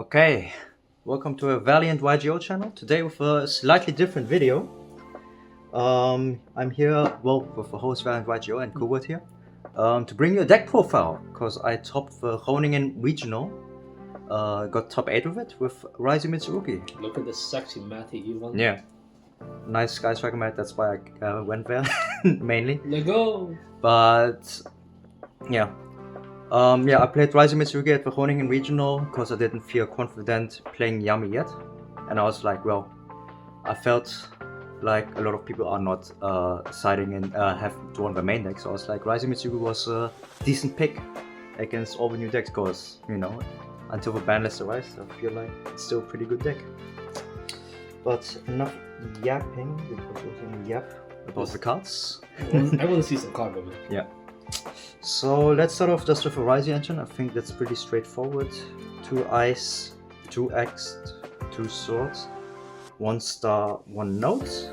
Okay, welcome to a Valiant YGO channel. Today with a slightly different video. I'm here, with the host Valiant YGO and Kubert here, to bring you a deck profile, because I topped the Groningen Regional, got top 8 of it with Ryzeal Mitsurugi. Look at the sexy mat he won. Yeah, nice Sky Striker mat, that's why I went there, mainly. Let go! But, yeah. I played Ryzeal Mitsurugi at the Groningen Regional because I didn't feel confident playing Yami yet. And I was like, well, I felt like a lot of people are not siding and have drawn the main deck. So I was like, Ryzeal Mitsurugi was a decent pick against all the new decks because, you know, until the ban list arrives, I feel like it's still a pretty good deck. But enough yapping, because we're going to yap about the cards. I want to see some card movement. Yeah. So let's start off just with a Ryzeal engine. I think that's pretty straightforward. 2 ice, 2 X, 2 swords, 1 star, 1 note.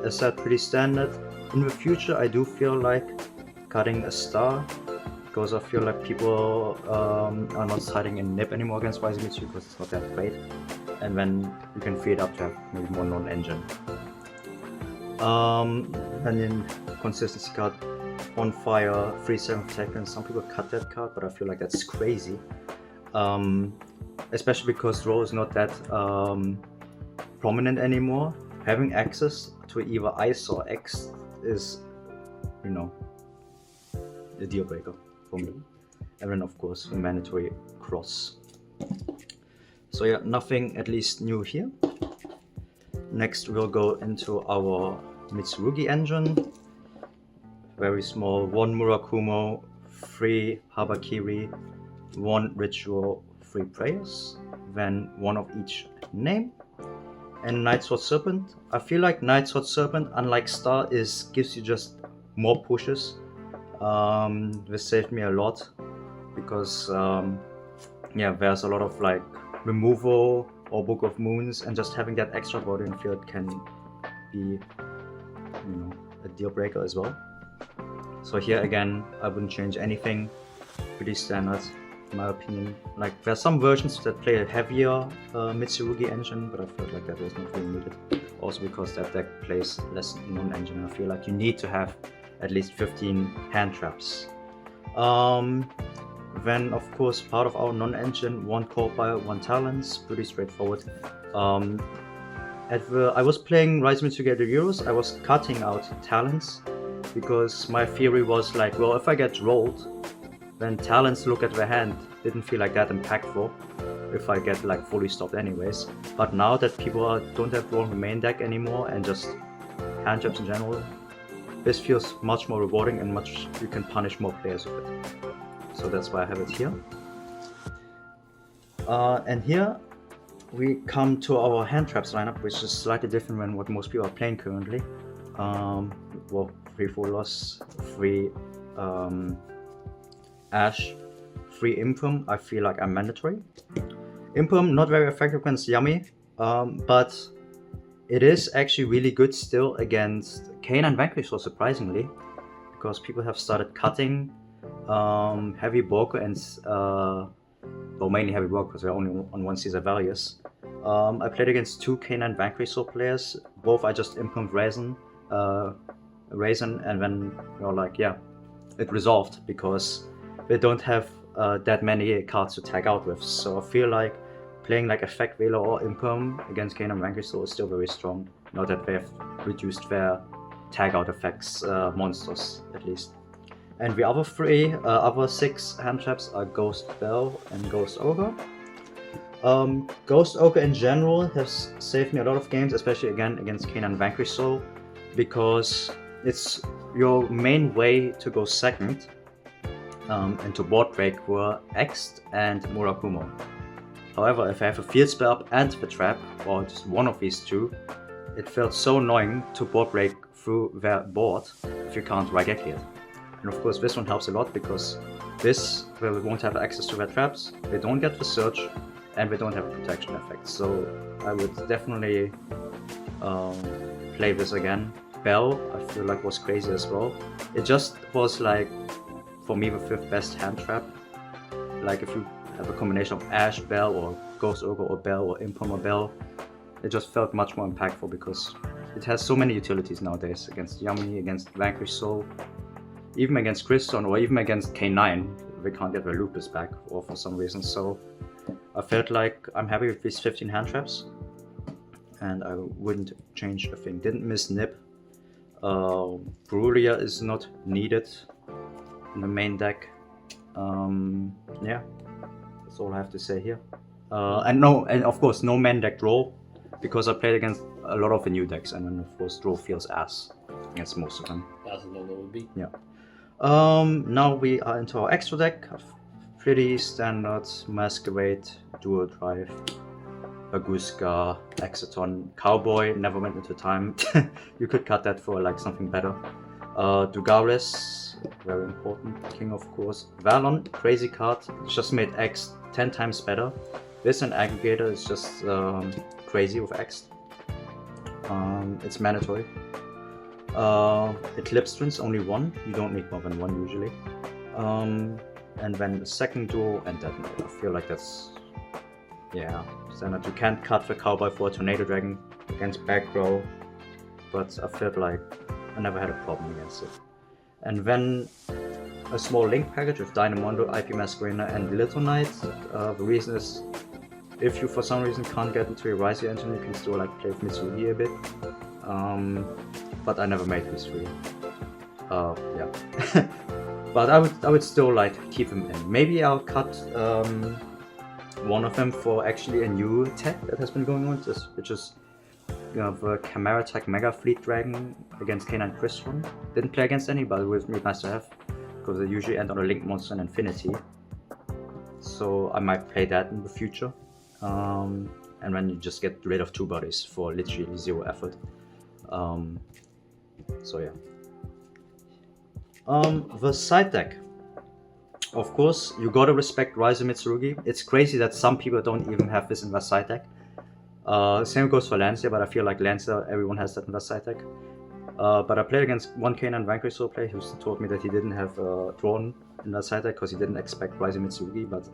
As said, pretty standard. In the future, I do feel like cutting a star because I feel like people are not siding in nib anymore against Ryzeal Mitsurugi because it's not that great. And then you can free it up to have maybe more non-engine. And then consistency card. On fire, 3/7 attack, and some people cut that card, but I feel like that's crazy. Especially because draw is not that prominent anymore. Having access to either ice or X is, you know, a deal breaker for me. And then of course a mandatory cross. So yeah, nothing at least new here. Next we'll go into our Mitsurugi engine. Very small, 1 Murakumo, 3 Habakiri, 1 Ritual, 3 Prayers, then 1 of each name, and Night Sword Serpent. I feel like Night Sword Serpent, unlike Star, gives you just more pushes. This saved me a lot because there's a lot of like removal or Book of Moons, and just having that extra body in field can be, you know, a deal breaker as well. So here again, I wouldn't change anything, pretty standard in my opinion. Like there's some versions that play a heavier Mitsurugi engine, but I felt like that was not really needed. Also because that deck plays less non-engine, I feel like you need to have at least 15 hand traps. Then of course part of our non-engine, 1 Corpire, 1 Talents, pretty straightforward. I was playing Ryzeal Mitsurugi at the Euros, I was cutting out Talents. Because my theory was like, well, if I get rolled, then Talents look at the hand didn't feel like that impactful if I get like fully stopped anyways. But now that people don't have drawn the main deck anymore and just hand traps in general, this feels much more rewarding and you can punish more players with it. So that's why I have it here. And here we come to our hand traps lineup, which is slightly different than what most people are playing currently. 3 Full Loss, 3 Ash, 3 Imprum. I feel like I'm mandatory. Imprum not very effective against Yami, but it is actually really good still against Canine Vanquisher, surprisingly, because people have started cutting heavy Borker and mainly heavy Borker because they're only on 1 Caesar values. I played against 2 Canine Vanquisher players. Both I just Imprum Ryzeal, and then you're like, yeah, it resolved because they don't have that many cards to tag out with. So I feel like playing like Effect Veiler or Imprum against Canine Vanquisher is still very strong, now that they have reduced their tag out effects monsters at least. And the other 6 hand traps are Ghost Bell and Ghost Ogre. Ghost Ogre in general has saved me a lot of games, especially again against Canine Vanquisher, because it's your main way to go second, and to board break were X and Murakumo. However, if I have a field spell up and the trap, or just one of these two, it felt so annoying to board break through their board if you can't Raigeki it. And of course this one helps a lot because this won't have access to their traps, they don't get the search, and they don't have a protection effect. So I would definitely play this again. Bell, I feel like was crazy as well. It just was like, for me, the 5th best hand trap. Like if you have a combination of Ash, Bell, or Ghost Ogre, or Bell, or Impom, or Bell. It just felt much more impactful because it has so many utilities nowadays against Yummy, against Vanquish Soul, even against Kriston, or even against K9. We can't get the Lupus back, or for some reason. So I felt like I'm happy with these 15 hand traps, and I wouldn't change a thing. Didn't miss Nip. Brulia is not needed in the main deck. Yeah, that's all I have to say here. And of course, no main deck draw, because I played against a lot of the new decks, and then of course draw feels ass against most of them. That's what it would be. Yeah. Now we are into our extra deck. Pretty standard Masquerade, Dual Drive, Aguska, Exaton, Cowboy, never went into time. You could cut that for like something better. Dugaris, very important. King of course. Valon, crazy card, just made X 10 times better. This and Aggregator is just crazy with X. It's mandatory. Eclipse Twins, only one. You don't need more than one usually. And then the second duel and Detonate. I feel like that's, yeah, standard. You can't cut the Cowboy for a Tornado Dragon against back row, but I felt like I never had a problem against it. And then a small link package with Dynamondo, IP Masquerena, and Little Knight. The reason is, if you for some reason can't get into your Ryzeal engine, you can still like play with Mitsurugi a bit. But I never made these three. Yeah. But I would still like keep them in. Maybe I'll cut one of them for actually a new tech that has been going on, which is the Chimera Tech Mega Fleet Dragon against K9 Kriston. Didn't play against any, but it would be nice to have, because they usually end on a Link Monster and Infinity. So I might play that in the future. And then you just get rid of 2 bodies for literally 0 effort. So yeah. The side deck. Of course, you gotta respect Ryzeal Mitsurugi. It's crazy that some people don't even have this in their side deck. Same goes for Lancia, but I feel like Lancia, everyone has that in their side deck. But I played against one K9 Vanquish Soul player who told me that he didn't have Drawn in their side deck because he didn't expect Ryzeal Mitsurugi, but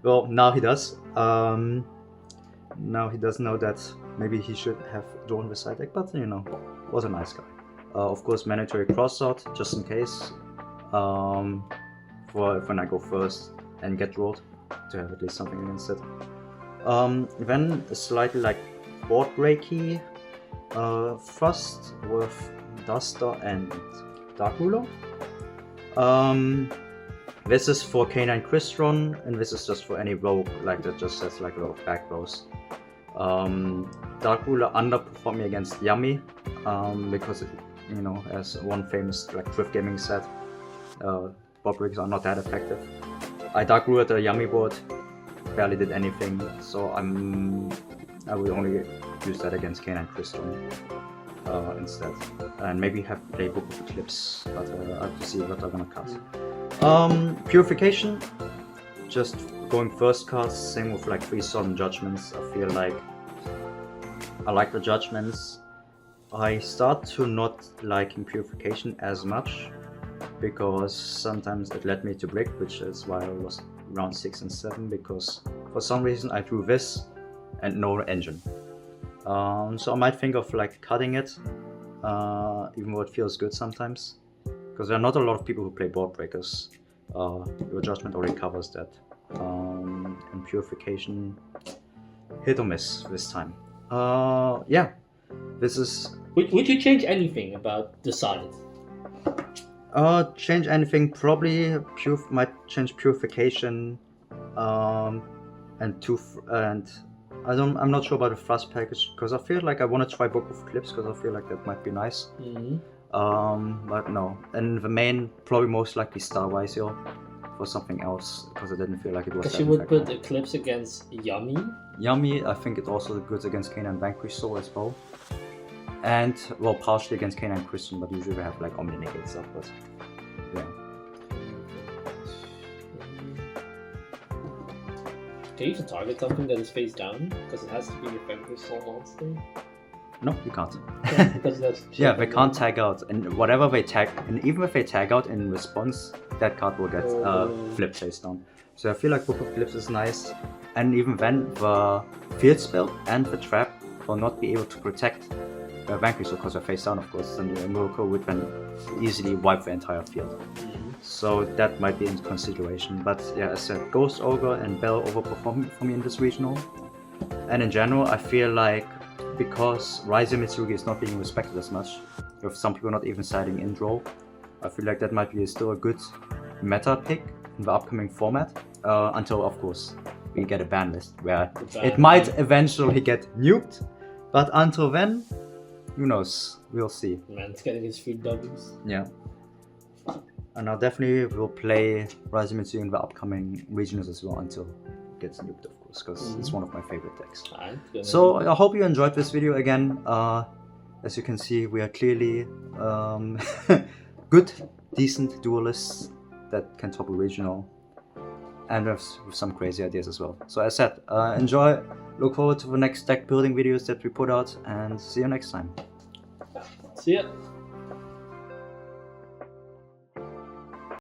well, now he does. Now he does know that maybe he should have Drawn the side deck, but you know, was a nice guy. Of course, mandatory crossout, just in case, for when I go first and get rolled, to have at least something against it. Then a slightly like board breaky Thrust with Duster and Dark Ruler. This is for K9 Kriston, and this is just for any rogue like that just has like a lot of back rows. Dark Ruler underperformed me against Yummy, because it, you know, as one famous like Thrift Gaming said, board breaks are not that effective. I Dark Ruled the Yummy board, barely did anything, so I will only use that against K9 Kriston instead, and maybe have Playbook of Eclipse, but I have to see what I'm gonna cut. Purification, just going first cards, same with like 3 Sudden Judgments. I feel like I like the Judgments. I start to not liking Purification as much, because sometimes it led me to Brick, which is why I was round 6 and 7, because for some reason I drew this and no engine. So I might think of like cutting it, even though it feels good sometimes, because there are not a lot of people who play board breakers. Your Judgment already covers that. And Purification, hit or miss this time. Yeah, this is... Would you change anything about the side? Change anything, probably might change Purification, and I'm not sure about the Thrust package, because I feel like I want to try Book of Eclipse, because I feel like that might be nice. But no, and the main probably most likely Star Ryzeal for something else, because I didn't feel like it was. Because you would put Eclipse against Yummy. Yummy, I think it also good against K9 Vanquish Soul as well, and well, partially against K9 Kriston, but usually we have like Omni Negate stuff, but yeah. Can you even target something that is face down? Because it has to be your Vanquish Soul monster. No, you can't. Because that's Yeah, they can't tag out, and whatever they tag, and even if they tag out in response, that card will get flipped face down. So I feel like Book of Glyphs is nice, and even then the field spell and the trap will not be able to protect Vanquish because they're face down, of course, and Miracle would then easily wipe the entire field. So that might be in consideration. But yeah, as I said, Ghost Ogre and Bell overperform for me in this regional. And in general, I feel like because Ryzeal Mitsurugi is not being respected as much, with some people not even siding in draw, I feel like that might be still a good meta pick in the upcoming format. Until, of course, we get a ban list where it might eventually get nuked. But until then, who knows? We'll see. Man's getting his 3 W's. Yeah. And I definitely will play Ryzeal Mitsurugi in the upcoming regionals as well until it gets nuked, of course, because it's one of my favorite decks. So I hope you enjoyed this video again. As you can see, we are clearly good, decent duelists that can top a regional, and with some crazy ideas as well. So as I said, enjoy, look forward to the next deck building videos that we put out, and see you next time. See ya.